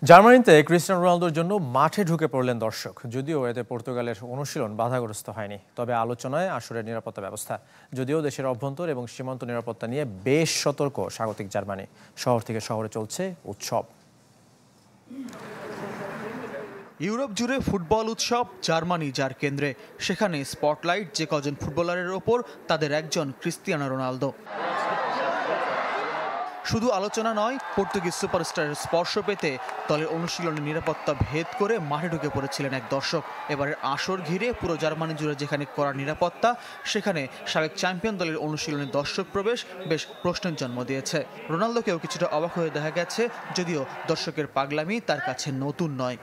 জার্মানিতে ক্রিস্টিয়ানো রোনালদোর জন্য মাঠে ঢুকে পড়লেন দর্শক। যদিও এতে পর্তুগালের অনুশীলন বাধাগ্রস্ত হয়নি, তবে আলোচনায় আসরের নিরাপত্তা ব্যবস্থা। যদিও দেশের অভ্যন্তর এবং সীমান্ত নিরাপত্তা নিয়ে বেশ সতর্ক স্বাগতিক জার্মানি। শহর থেকে শহরে চলছে উৎসব। ইউরোপ জুড়ে ফুটবল উৎসব, জার্মানি যার কেন্দ্রে। সেখানে স্পটলাইট যে কজন ফুটবলারের ওপর, তাদের একজন ক্রিস্টিয়ানো রোনালদো। শুধু আলোচনা নয়, পর্তুগিজ সুপারস্টারের স্পর্শ পেতে দলের অনুশীলনের নিরাপত্তা ভেদ করে মাঠে ঢুকে পড়েছিলেন এক দর্শক। এবারের আসর ঘিরে পুরো জার্মানি জুড়ে যেখানে কড়া নিরাপত্তা, সেখানে সাবেক চ্যাম্পিয়ন দলের অনুশীলনে দর্শক প্রবেশ বেশ প্রশ্নের জন্ম দিয়েছে। রোনালদোকেও কিছুটা অবাক হয়ে দেখা গেছে, যদিও দর্শকের পাগলামি তার কাছে নতুন নয়।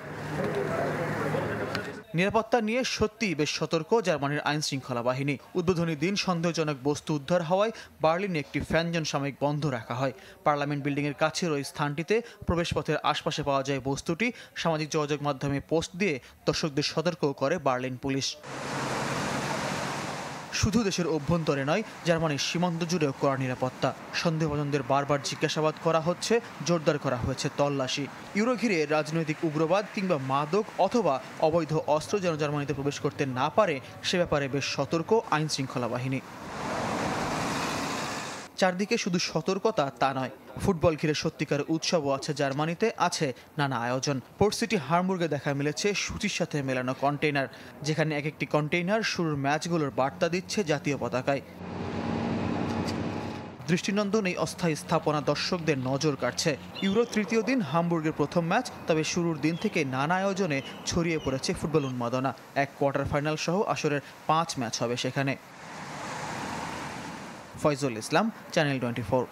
নিরাপত্তা নিয়ে সত্যিই বেশ সতর্ক জার্মানির আইন শৃঙ্খলা বাহিনী। উদ্বোধনী দিন সন্দেহজনক বস্তু উদ্ধার হওয়ায় বার্লিনে একটি ফ্যানজন সাময়িক বন্ধ রাখা হয়। পার্লামেন্ট বিল্ডিংয়ের কাছের ওই স্থানটিতে প্রবেশপথের আশপাশে পাওয়া যায় বস্তুটি। সামাজিক যোগাযোগ মাধ্যমে পোস্ট দিয়ে দর্শকদের সতর্কও করে বার্লিন পুলিশ। শুধু দেশের অভ্যন্তরে নয়, জার্মানির সীমান্ত জুড়েও কড়া নিরাপত্তা। সন্দেহভাজনদের বারবার জিজ্ঞাসাবাদ করা হচ্ছে, জোরদার করা হয়েছে তল্লাশি। ইউরো ঘিরে রাজনৈতিক উগ্রবাদ কিংবা মাদক অথবা অবৈধ অস্ত্র যেন জার্মানিতে প্রবেশ করতে না পারে, সে ব্যাপারে বেশ সতর্ক আইন শৃঙ্খলা বাহিনী। চারদিকে শুধু সতর্কতা তা নয়, ফুটবল ঘিরে সত্যিকার উৎসবও আছে জার্মানিতে, আছে নানা আয়োজন। পোর্ট সিটি হামবুর্গে দেখা মিলেছে সূচির সাথে মেলানো কন্টেইনার, যেখানে এক একটি কন্টেইনার শুরুর ম্যাচগুলোর বার্তা দিচ্ছে জাতীয় পতাকায়। দৃষ্টিনন্দন এই অস্থায়ী স্থাপনা দর্শকদের নজর কাটছে। ইউরো তৃতীয় দিন হামবুর্গের প্রথম ম্যাচ, তবে শুরুর দিন থেকে নানা আয়োজনে ছড়িয়ে পড়েছে ফুটবল উন্মাদনা। এক কোয়ার্টার ফাইনাল সহ আসরের 5 ম্যাচ হবে সেখানে। ফয়জুল ইসলাম, চ্যানেল 24।